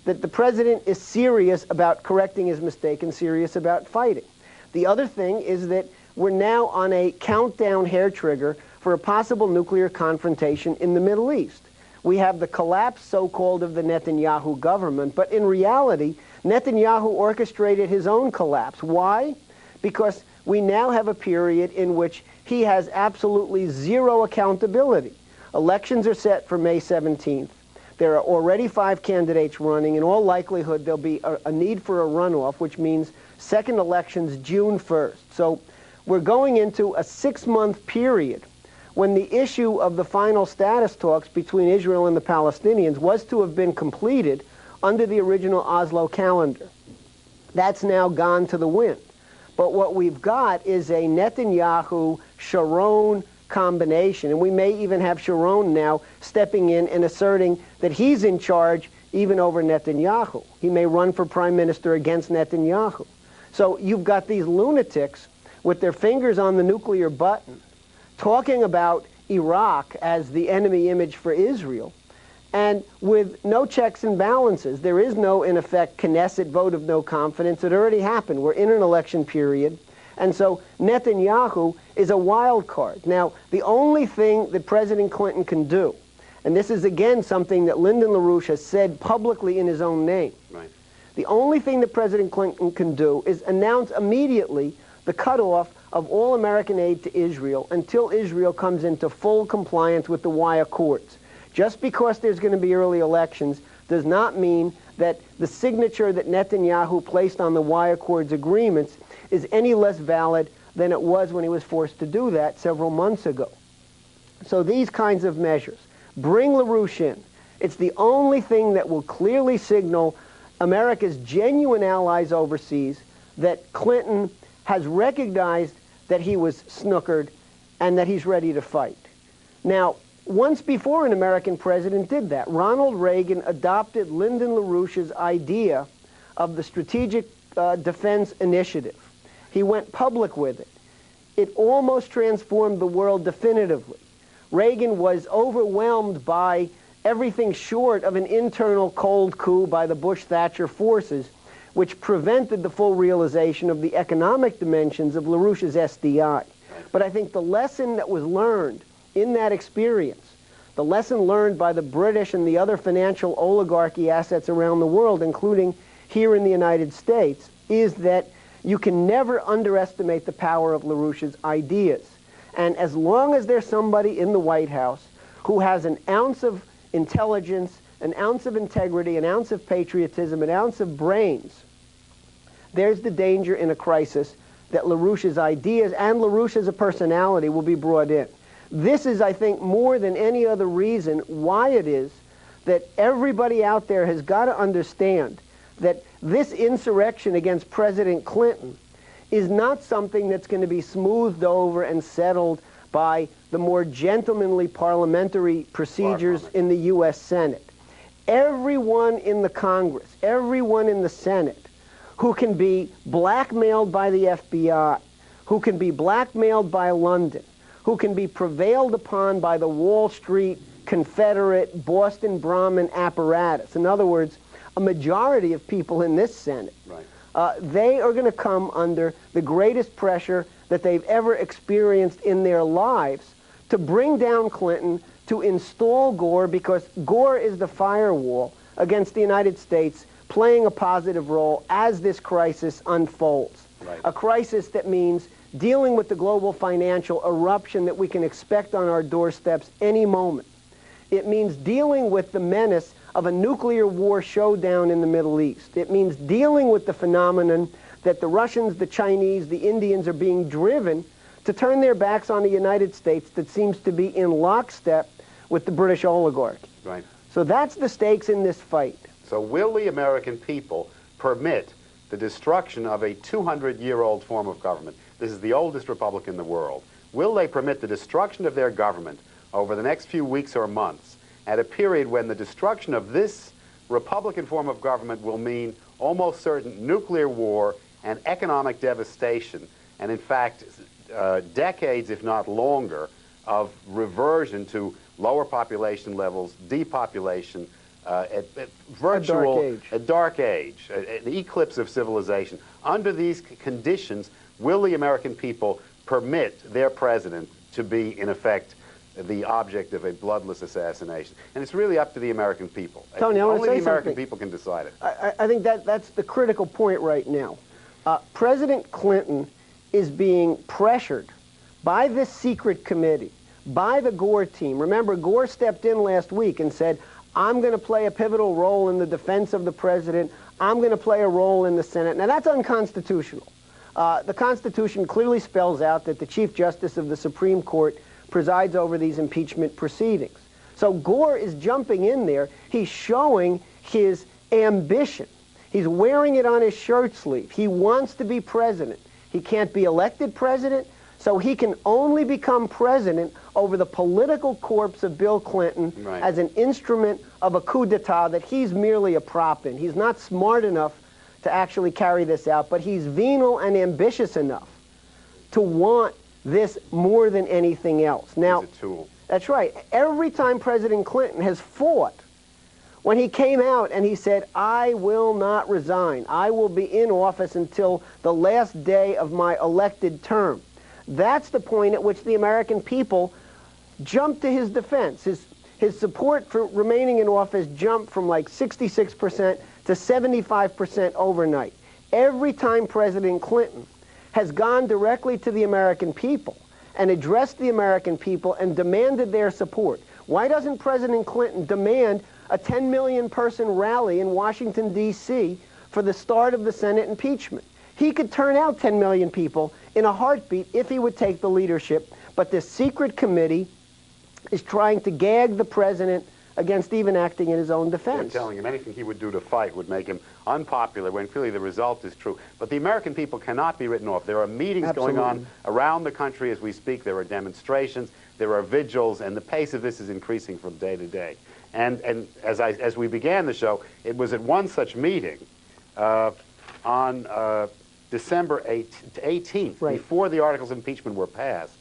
that the president is serious about correcting his mistake and serious about fighting? The other thing is that we're now on a countdown hair trigger for a possible nuclear confrontation in the Middle East. We have the collapse, so-called, of the Netanyahu government, but in reality, Netanyahu orchestrated his own collapse. Why? Because we now have a period in which he has absolutely zero accountability. Elections are set for May 17th. There are already 5 candidates running. In all likelihood, there'll be a need for a runoff, which means second elections June 1st. So we're going into a 6-month period when the issue of the final status talks between Israel and the Palestinians was to have been completed under the original Oslo calendar. That's now gone to the wind. But what we've got is a Netanyahu-Sharon combination, and we may even have Sharon now stepping in and asserting that he's in charge even over Netanyahu. He may run for prime minister against Netanyahu. So you've got these lunatics with their fingers on the nuclear button, talking about Iraq as the enemy image for Israel, and with no checks and balances. There is no, in effect, Knesset vote of no confidence. It already happened. We're in an election period. And so Netanyahu is a wild card. Now, the only thing that President Clinton can do, and this is again something that Lyndon LaRouche has said publicly in his own name, right. The only thing that President Clinton can do is announce immediately the cutoff of all American aid to Israel until Israel comes into full compliance with the Wye Accords. Just because there's going to be early elections does not mean that the signature that Netanyahu placed on the Wye Accords agreements is any less valid than it was when he was forced to do that several months ago. So these kinds of measures, bring LaRouche in. It's the only thing that will clearly signal America's genuine allies overseas that Clinton has recognized that he was snookered and that he's ready to fight. Now, once before an American president did that. Ronald Reagan adopted Lyndon LaRouche's idea of the Strategic Defense Initiative. He went public with it. It almost transformed the world definitively. Reagan was overwhelmed by everything short of an internal cold coup by the Bush-Thatcher forces, which prevented the full realization of the economic dimensions of LaRouche's SDI. But I think the lesson that was learned in that experience, the lesson learned by the British and the other financial oligarchy assets around the world, including here in the United States, is that you can never underestimate the power of LaRouche's ideas. And as long as there's somebody in the White House who has an ounce of intelligence, an ounce of integrity, an ounce of patriotism, an ounce of brains, there's the danger in a crisis that LaRouche's ideas and LaRouche as a personality will be brought in. This is, I think, more than any other reason why it is that everybody out there has got to understand that this insurrection against President Clinton is not something that's going to be smoothed over and settled by the more gentlemanly parliamentary procedures in the U.S. Senate. Everyone in the Congress, everyone in the Senate who can be blackmailed by the FBI, who can be blackmailed by London, who can be prevailed upon by the Wall Street, Confederate, Boston Brahmin apparatus. In other words, a majority of people in this Senate, they are going to come under the greatest pressure that they've ever experienced in their lives to bring down Clinton, to install Gore because Gore is the firewall against the United States playing a positive role as this crisis unfolds. Right. A crisis that means dealing with the global financial eruption that we can expect on our doorsteps any moment. It means dealing with the menace of a nuclear war showdown in the Middle East. It means dealing with the phenomenon that the Russians, the Chinese, the Indians are being driven to turn their backs on the United States that seems to be in lockstep with the British oligarchy. Right. So that's the stakes in this fight. So will the American people permit the destruction of a 200-year-old form of government? This is the oldest republic in the world. Will they permit the destruction of their government over the next few weeks or months at a period when the destruction of this Republican form of government will mean almost certain nuclear war and economic devastation, and in fact, decades, if not longer, of reversion to lower population levels, depopulation, a dark age, an eclipse of civilization. Under these conditions, will the American people permit their president to be, in effect, the object of a bloodless assassination? And it's really up to the American people. Tony, I want to say only the American something. people can decide it. I think that's the critical point right now. President Clinton is being pressured by this secret committee, by the Gore team. Remember, Gore stepped in last week and said, I'm going to play a pivotal role in the defense of the president. I'm going to play a role in the Senate. Now, that's unconstitutional. The Constitution clearly spells out that the Chief Justice of the Supreme Court presides over these impeachment proceedings. So Gore is jumping in there. He's showing his ambition. He's wearing it on his shirt sleeve. He wants to be president. He can't be elected president, so he can only become president over the political corpse of Bill Clinton as an instrument of a coup d'etat that he's merely a prop in. He's not smart enough to actually carry this out, but he's venal and ambitious enough to want this more than anything else. Now, He's a tool. That's right. Every time President Clinton has fought, when he came out and he said, I will not resign, I will be in office until the last day of my elected term, that's the point at which the American people jumped to his defense. His support for remaining in office jumped from like 66% to 75% overnight. Every time President Clinton has gone directly to the American people and addressed the American people and demanded their support, why doesn't President Clinton demand a 10 million person rally in Washington, D.C. for the start of the Senate impeachment? He could turn out 10 million people in a heartbeat if he would take the leadership, but this secret committee is trying to gag the president against even acting in his own defense. They're telling him anything he would do to fight would make him unpopular when clearly the result is true. But the American people cannot be written off. There are meetings going on around the country as we speak. There are demonstrations, there are vigils, and the pace of this is increasing from day to day. And as we began the show, it was at one such meeting on December 18th, before the articles of impeachment were passed,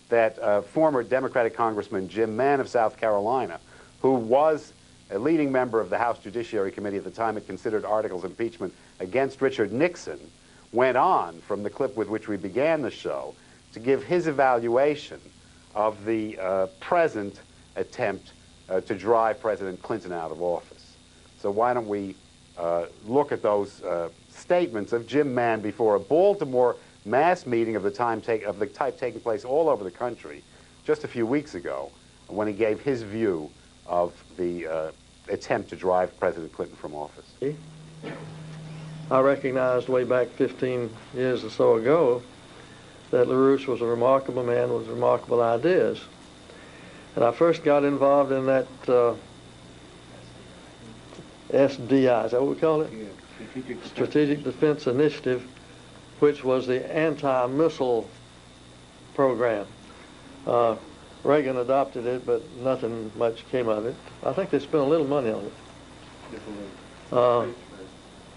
that former Democratic Congressman Jim Mann of South Carolina, who was a leading member of the House Judiciary Committee at the time it considered articles of impeachment against Richard Nixon, went on from the clip with which we began the show to give his evaluation of the present attempt to drive President Clinton out of office. So why don't we look at those statements of Jim Mann before a Baltimore mass meeting of the type taking place all over the country just a few weeks ago, when he gave his view of the attempt to drive President Clinton from office. I recognized way back 15 years or so ago that LaRouche was a remarkable man with remarkable ideas. And I first got involved in that SDI, is that what we call it? Yeah, Strategic Defense Initiative, which was the anti-missile program. Reagan adopted it, but nothing much came of it. I think they spent a little money on it.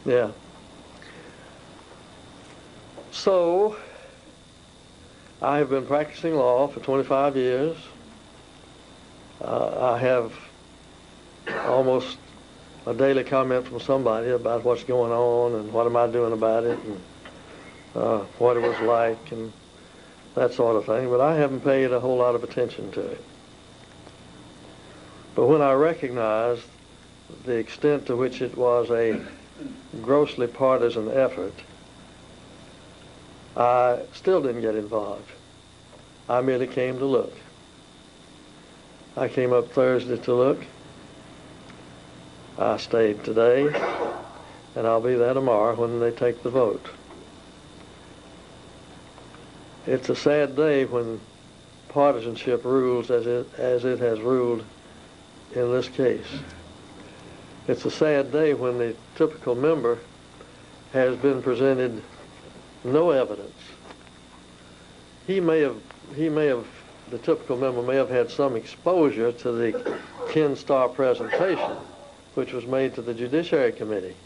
Yeah. So, I have been practicing law for 25 years. I have almost a daily comment from somebody about what's going on and what am I doing about it and what it was like and that sort of thing, but I haven't paid a whole lot of attention to it. But when I recognized the extent to which it was a grossly partisan effort, I still didn't get involved. I merely came to look. I came up Thursday to look. I stayed today, and I'll be there tomorrow when they take the vote. It's a sad day when partisanship rules as it has ruled in this case. It's a sad day when the typical member has been presented no evidence. The typical member may have had some exposure to the Ken Starr presentation, which was made to the Judiciary Committee.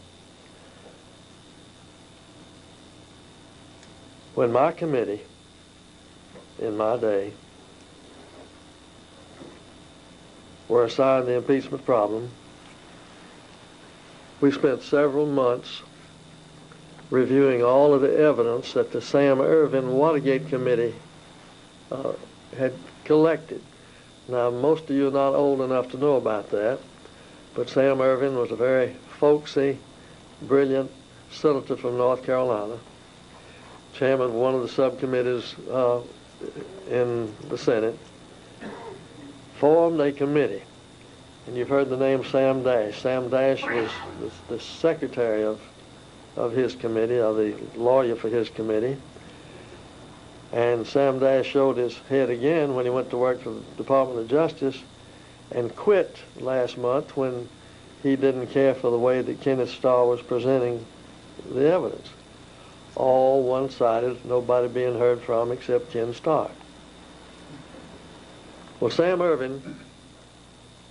When my committee, in my day, were assigned the impeachment problem, we spent several months reviewing all of the evidence that the Sam Ervin Watergate Committee had collected. Now, most of you are not old enough to know about that, but Sam Ervin was a very folksy, brilliant senator from North Carolina, chairman of one of the subcommittees in the Senate, formed a committee. And you've heard the name Sam Dash. Sam Dash was the secretary of his committee, or the lawyer for his committee. And Sam Dash showed his head again when he went to work for the Department of Justice and quit last month when he didn't care for the way that Kenneth Starr was presenting the evidence. All one-sided, nobody being heard from except Ken Starr. Well, Sam Ervin,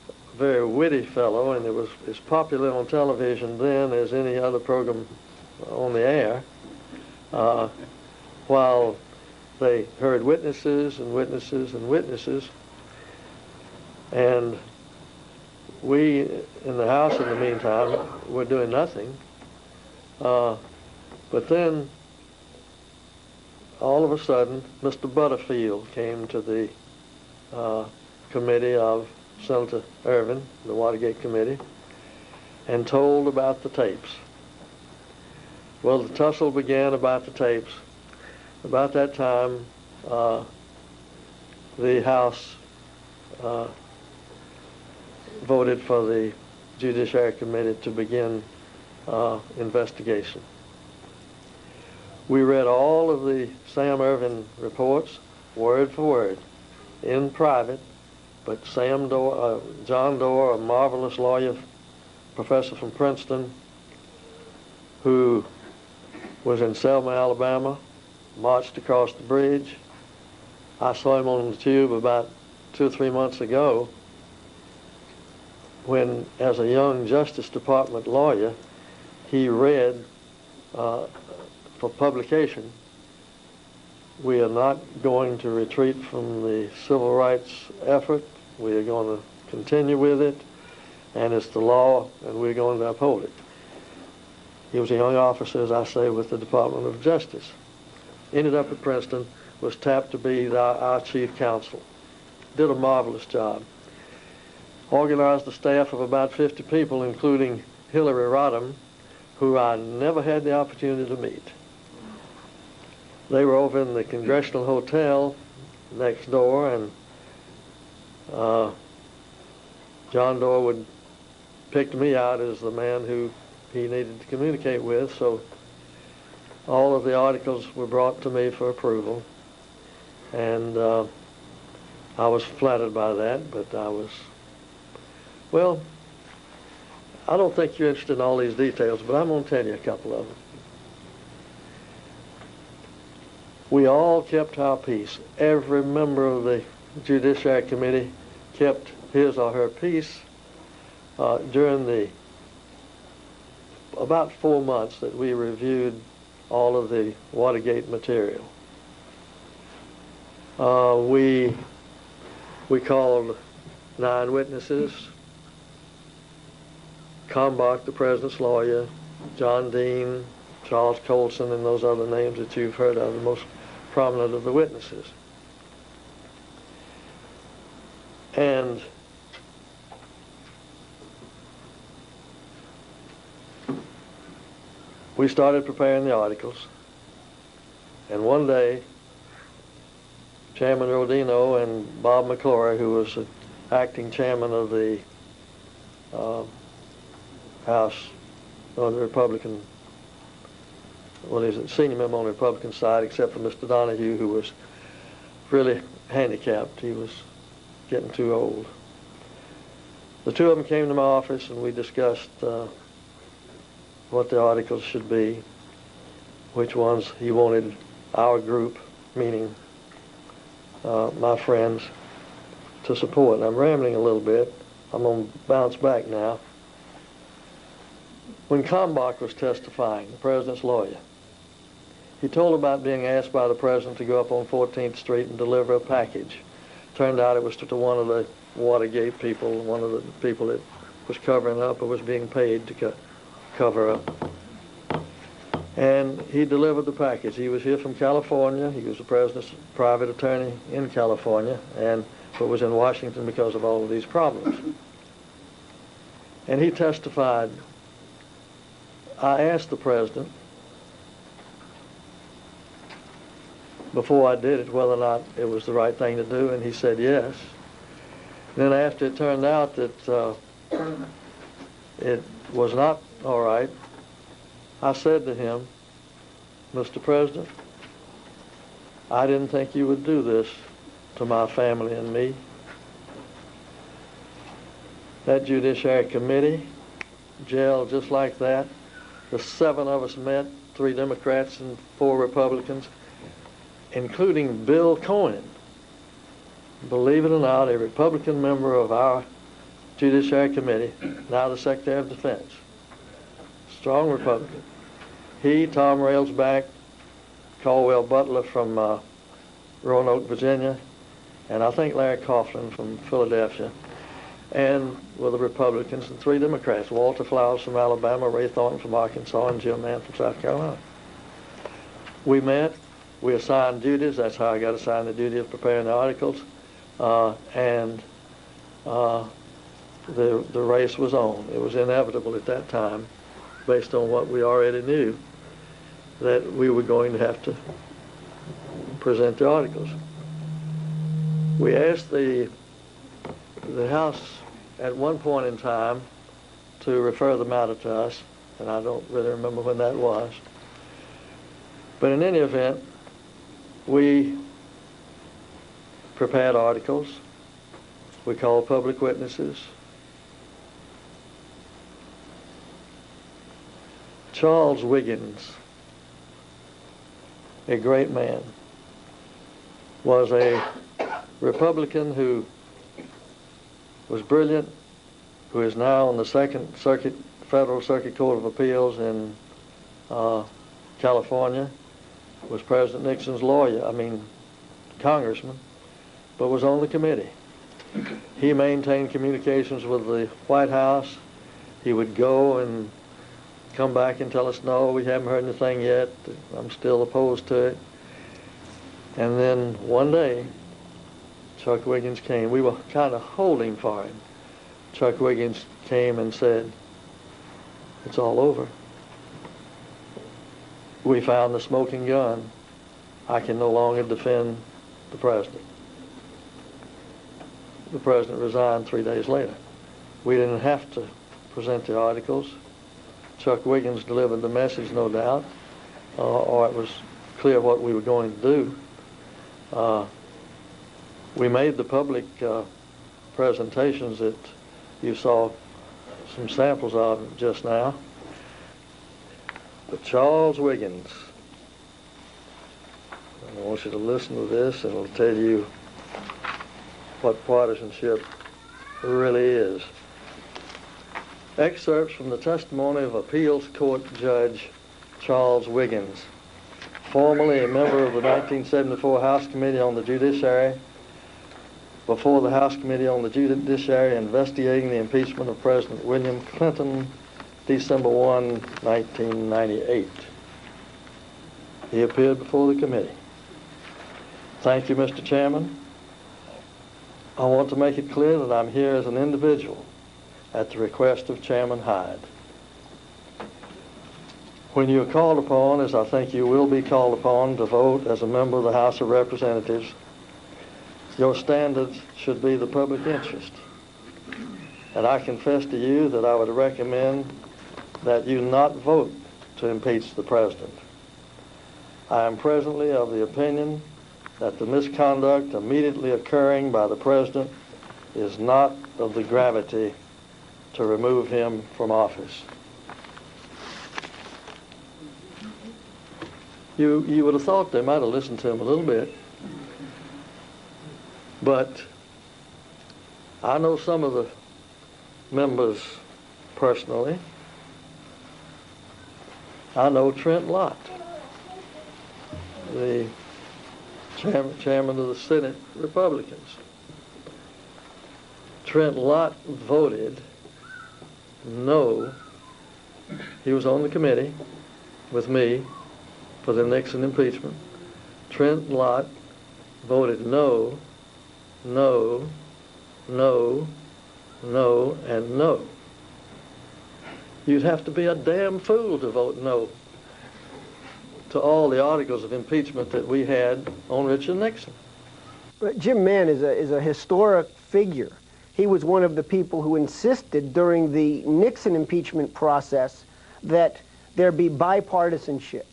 a very witty fellow, and it was as popular on television then as any other program on the air, while they heard witnesses and witnesses and witnesses. And we in the House in the meantime were doing nothing. But then all of a sudden Mr. Butterfield came to the committee of Senator Ervin, the Watergate Committee, and told about the tapes. Well, the tussle began about the tapes. About that time, the House voted for the Judiciary Committee to begin investigation. We read all of the Sam Ervin reports, word for word, in private, but John Gore, a marvelous lawyer, professor from Princeton, who was in Selma, Alabama, marched across the bridge. I saw him on the tube about 2 or 3 months ago when, as a young Justice Department lawyer, he read for publication, "We are not going to retreat from the civil rights effort. We are going to continue with it, and it's the law, and we're going to uphold it." He was a young officer, as I say, with the Department of Justice. Ended up at Princeton, was tapped to be our chief counsel. Did a marvelous job. Organized a staff of about 50 people, including Hillary Rodham, who I never had the opportunity to meet. They were over in the Congressional Hotel next door, and John Dorwood picked me out as the man who he needed to communicate with, so all of the articles were brought to me for approval, and I was flattered by that, but well, I don't think you're interested in all these details, but I'm going to tell you a couple of them. We all kept our peace. Every member of the Judiciary Committee kept his or her peace during the about 4 months that we reviewed all of the Watergate material. We called 9 witnesses: Kalmbach, the president's lawyer, John Dean, Charles Colson, and those other names that you've heard of, the most prominent of the witnesses. And we started preparing the articles, and one day, Chairman Rodino and Bob McClory, who was the acting chairman of the House on the Republican, well, he's a senior member on the Republican side, except for Mr. Donahue, who was really handicapped. He was getting too old. The two of them came to my office, and we discussed what the articles should be, which ones he wanted our group, meaning my friends, to support. And I'm rambling a little bit. I'm going to bounce back now. When Kalmbach was testifying, the president's lawyer, he told about being asked by the president to go up on 14th Street and deliver a package. Turned out it was to one of the Watergate people, one of the people that was covering up or was being paid to cover up. And he delivered the package. He was here from California. He was the president's private attorney in California, but was in Washington because of all of these problems. And he testified. I asked the president before I did it whether or not it was the right thing to do, and he said yes. And then after it turned out that it was not all right, I said to him, Mr. President, I didn't think you would do this to my family and me. That Judiciary Committee jailed just like that. The 7 of us met, 3 Democrats and 4 Republicans, including Bill Cohen. Believe it or not, a Republican member of our Judiciary Committee, now the Secretary of Defense. Strong Republican. He, Tom Railsback, Caldwell Butler from Roanoke, Virginia, and I think Larry Coughlin from Philadelphia, and were the Republicans, and 3 Democrats, Walter Flowers from Alabama, Ray Thornton from Arkansas, and Jim Mann from South Carolina. We met, we assigned duties. That's how I got assigned the duty of preparing the articles, and the race was on. It was inevitable at that time, based on what we already knew, that we were going to have to present the articles. We asked the House at one point in time to refer the matter to us, and I don't really remember when that was. But in any event, we prepared articles. We called public witnesses. Charles Wiggins, a great man, was a Republican who was brilliant, who is now on the Second Circuit, Federal Circuit Court of Appeals in California, was President Nixon's congressman, but was on the committee. He maintained communications with the White House. He would go and come back and tell us, no, we haven't heard anything yet. I'm still opposed to it. And then one day, Chuck Wiggins came. We were kind of holding for him. Chuck Wiggins came and said, it's all over. We found the smoking gun. I can no longer defend the president. The president resigned 3 days later. We didn't have to present the articles. Chuck Wiggins delivered the message, no doubt, or it was clear what we were going to do. We made the public presentations that you saw some samples of just now. But Charles Wiggins, I want you to listen to this, and it'll tell you what partisanship really is. Excerpts from the testimony of Appeals Court Judge Charles Wiggins, formerly a member of the 1974 House Committee on the Judiciary, before the House Committee on the Judiciary investigating the impeachment of President William Clinton, December 1, 1998. He appeared before the committee. Thank you, Mr. Chairman. I want to make it clear that I'm here as an individual at the request of Chairman Hyde. When you're called upon, as I think you will be called upon, to vote as a member of the House of Representatives, your standards should be the public interest. And I confess to you that I would recommend that you not vote to impeach the President. I am presently of the opinion that the misconduct immediately occurring by the President is not of the gravity to remove him from office. You would have thought they might have listened to him a little bit, but I know some of the members personally. I know Trent Lott, the chairman of the Senate Republicans. Trent Lott voted no. He was on the committee with me for the Nixon impeachment. Trent Lott voted no, no, no, no, and no. You'd have to be a damn fool to vote no to all the articles of impeachment that we had on Richard Nixon. But Jim Mann is a historic figure. He was one of the people who insisted during the Nixon impeachment process that there be bipartisanship,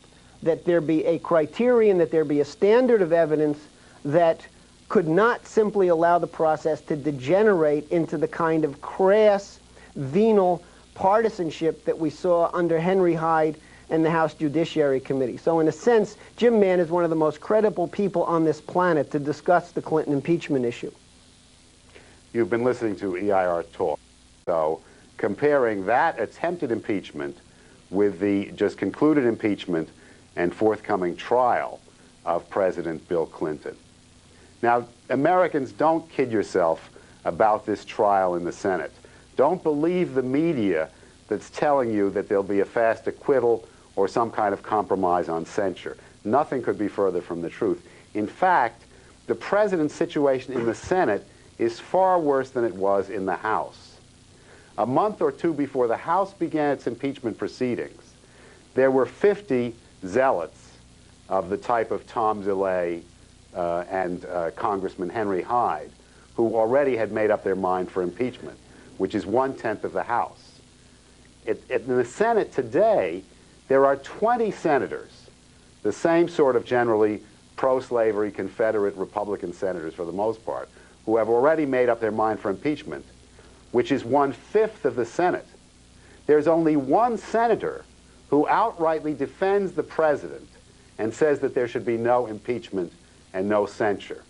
that there be a criterion, that there be a standard of evidence that could not simply allow the process to degenerate into the kind of crass, venal partisanship that we saw under Henry Hyde and the House Judiciary Committee. So in a sense, Jim Mann is one of the most credible people on this planet to discuss the Clinton impeachment issue. You've been listening to EIR Talk. So comparing that attempted impeachment with the just concluded impeachment and forthcoming trial of President Bill Clinton. Now, Americans, don't kid yourself about this trial in the Senate. Don't believe the media that's telling you that there'll be a fast acquittal or some kind of compromise on censure. Nothing could be further from the truth. In fact, the president's situation in the Senate is far worse than it was in the House. A month or two before the House began its impeachment proceedings, there were 50 zealots of the type of Tom DeLay and Congressman Henry Hyde, who already had made up their mind for impeachment, which is 1/10 of the House. In the Senate today, there are 20 senators, the same sort of generally pro-slavery Confederate Republican senators for the most part, who have already made up their mind for impeachment, which is 1/5 of the Senate. There's only one senator who outrightly defends the president and says that there should be no impeachment and no censure,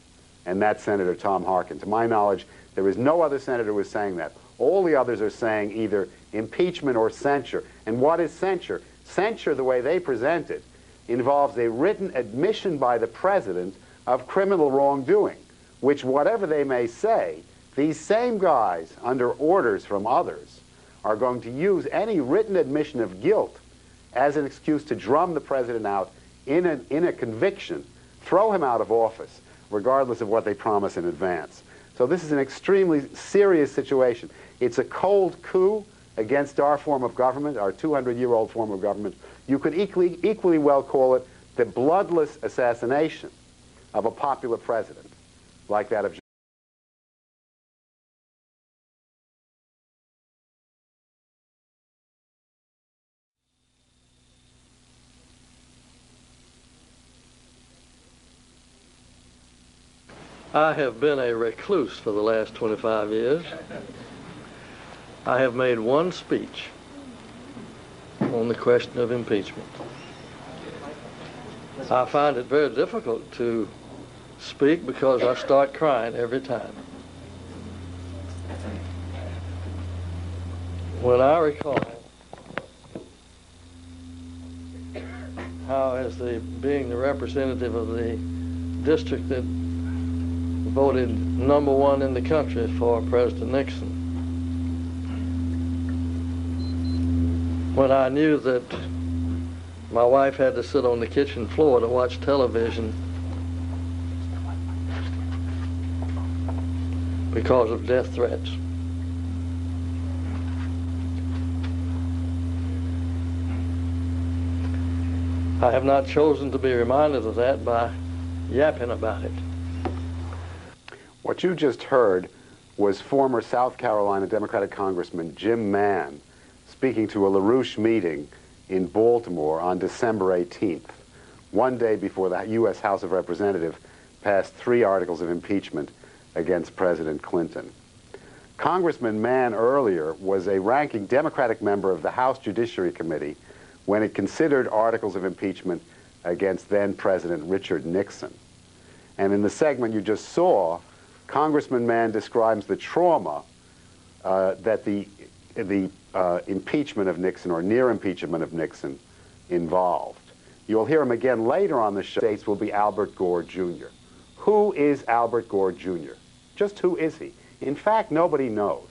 and that's Senator Tom Harkin. To my knowledge, there is no other senator who is saying that. All the others are saying either impeachment or censure. And what is censure? Censure, the way they present it, involves a written admission by the president of criminal wrongdoing, which, whatever they may say, these same guys, under orders from others, are going to use any written admission of guilt as an excuse to drum the president out in a conviction, throw him out of office, regardless of what they promise in advance. So this is an extremely serious situation. It's a cold coup against our form of government, our 200-year-old form of government. You could equally well call it the bloodless assassination of a popular president, like that of I have been a recluse for the last 25 years. I have made one speech on the question of impeachment. I find it very difficult to speak because I start crying every time. When I recall how, as being the representative of the district that voted #1 in the country for President Nixon, when I knew that my wife had to sit on the kitchen floor to watch television because of death threats. I have not chosen to be reminded of that by yapping about it. What you just heard was former South Carolina Democratic Congressman Jim Mann speaking to a LaRouche meeting in Baltimore on December 18th, one day before the U.S. House of Representatives passed 3 articles of impeachment against President Clinton. Congressman Mann earlier was a ranking Democratic member of the House Judiciary Committee when it considered articles of impeachment against then-President Richard Nixon. And in the segment you just saw, Congressman Mann describes the trauma that the impeachment of Nixon, or near impeachment of Nixon, involved. You'll hear him again later on the show. States will be Albert Gore Jr. Who is Albert Gore Jr.? Just who is he? In fact, nobody knows.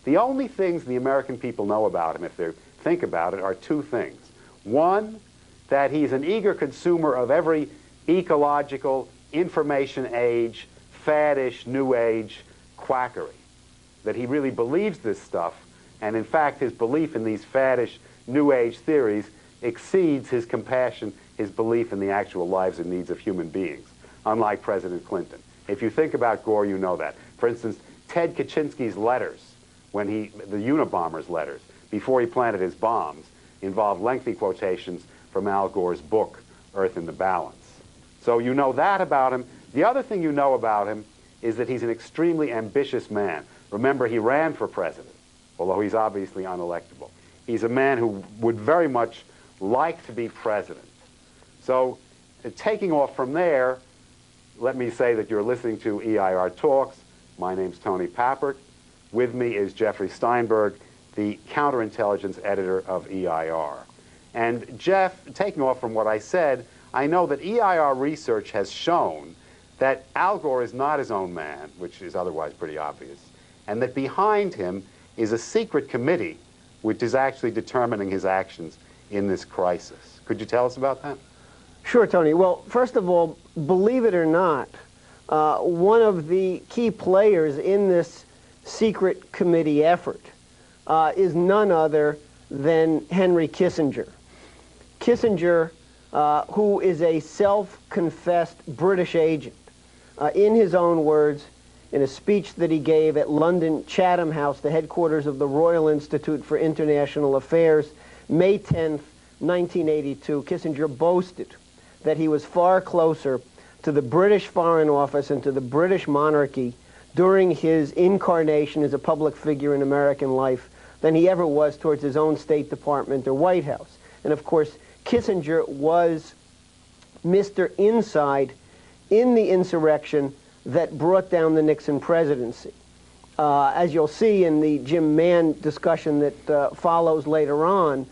The only things the American people know about him, if they think about it, are 2 things. One, that he's an eager consumer of every ecological, information age, faddish, new age quackery. That he really believes this stuff, and in fact his belief in these faddish, new age theories exceeds his compassion, his belief in the actual lives and needs of human beings, unlike President Clinton. If you think about Gore, you know that. For instance, Ted Kaczynski's letters, the Unabomber's letters, before he planted his bombs, involved lengthy quotations from Al Gore's book, Earth in the Balance. So you know that about him. The other thing you know about him is that he's an extremely ambitious man. Remember, he ran for president, although he's obviously unelectable. He's a man who would very much like to be president. So, taking off from there, let me say that you're listening to EIR Talks. My name's Tony Papert. With me is Jeffrey Steinberg, the counterintelligence editor of EIR. And Jeff, taking off from what I said, I know that EIR research has shown that Al Gore is not his own man, which is otherwise pretty obvious, and that behind him is a secret committee which is actually determining his actions in this crisis. Could you tell us about that? Sure, Tony. Well, first of all, believe it or not, one of the key players in this secret committee effort is none other than Henry Kissinger. Kissinger, who is a self-confessed British agent, in his own words, in a speech that he gave at London Chatham House, the headquarters of the Royal Institute for International Affairs, May 10th, 1982, Kissinger boasted that he was far closer to the British Foreign Office and to the British monarchy during his incarnation as a public figure in American life than he ever was towards his own State Department or White House. And of course, Kissinger was Mr. Inside in the insurrection that brought down the Nixon presidency. As you'll see in the Jim Mann discussion that follows later on,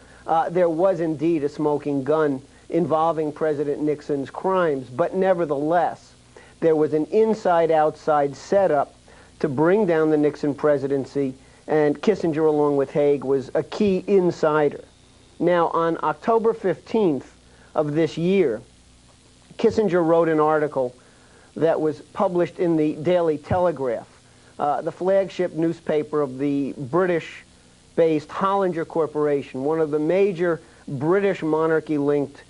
there was indeed a smoking gun involving President Nixon's crimes, but nevertheless, there was an inside-outside setup to bring down the Nixon presidency, and Kissinger, along with Haig, was a key insider. Now, on October 15th of this year, Kissinger wrote an article that was published in the Daily Telegraph, the flagship newspaper of the British-based Hollinger Corporation, one of the major British monarchy-linked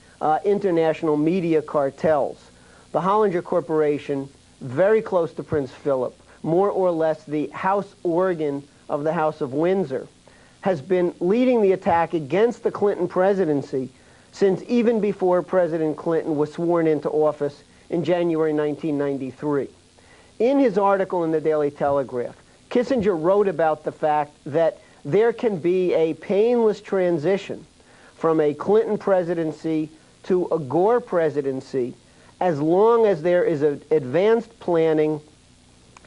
international media cartels. The Hollinger Corporation, very close to Prince Philip, more or less the house organ of the House of Windsor, has been leading the attack against the Clinton presidency since even before President Clinton was sworn into office in January 1993. In his article in the Daily Telegraph, Kissinger wrote about the fact that there can be a painless transition from a Clinton presidency to a Gore presidency as long as there is advanced planning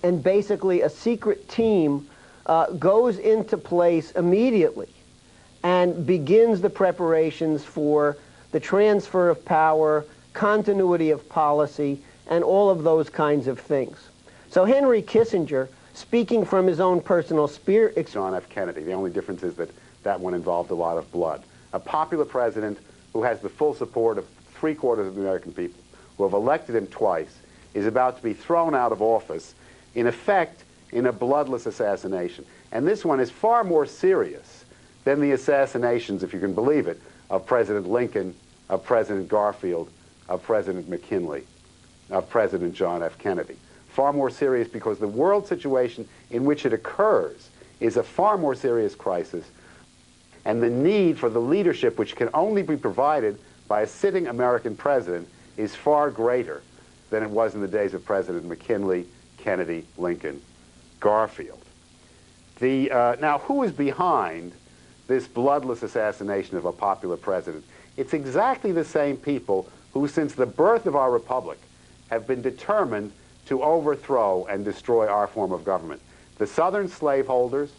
and basically a secret team goes into place immediately and begins the preparations for the transfer of power, continuity of policy, and all of those kinds of things. So Henry Kissinger, speaking from his own personal experience... John F. Kennedy. The only difference is that that one involved a lot of blood. A popular president who has the full support of 3/4 of the American people, who have elected him twice, is about to be thrown out of office, in effect, in a bloodless assassination. And this one is far more serious than the assassinations, if you can believe it, of President Lincoln, of President Garfield, of President McKinley, of President John F. Kennedy. Far more serious because the world situation in which it occurs is a far more serious crisis, and the need for the leadership which can only be provided by a sitting American president is far greater than it was in the days of President McKinley, Kennedy, Lincoln, Garfield. Now, who is behind this bloodless assassination of a popular president? It's exactly the same people who, since the birth of our republic, have been determined to overthrow and destroy our form of government. The Southern slaveholders,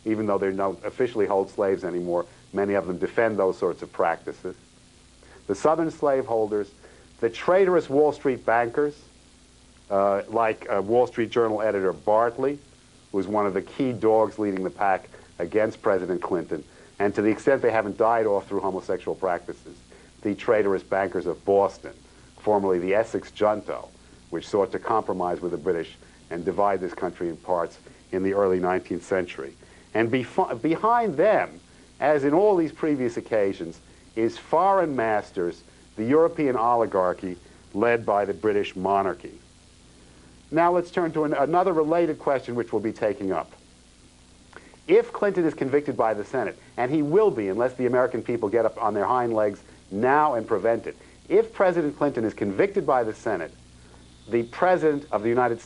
even though they don't officially hold slaves anymore, many of them defend those sorts of practices. The Southern slaveholders, the traitorous Wall Street bankers, like Wall Street Journal editor Bartley, who was one of the key dogs leading the pack against President Clinton, and to the extent they haven't died off through homosexual practices, the traitorous bankers of Boston, formerly the Essex Junto, which sought to compromise with the British and divide this country in parts in the early 19th century. And behind them, as in all these previous occasions, is foreign masters, the European oligarchy led by the British monarchy. Now let's turn to another related question which we'll be taking up. If Clinton is convicted by the Senate, and he will be unless the American people get up on their hind legs now and prevent it, if President Clinton is convicted by the Senate, the President of the United States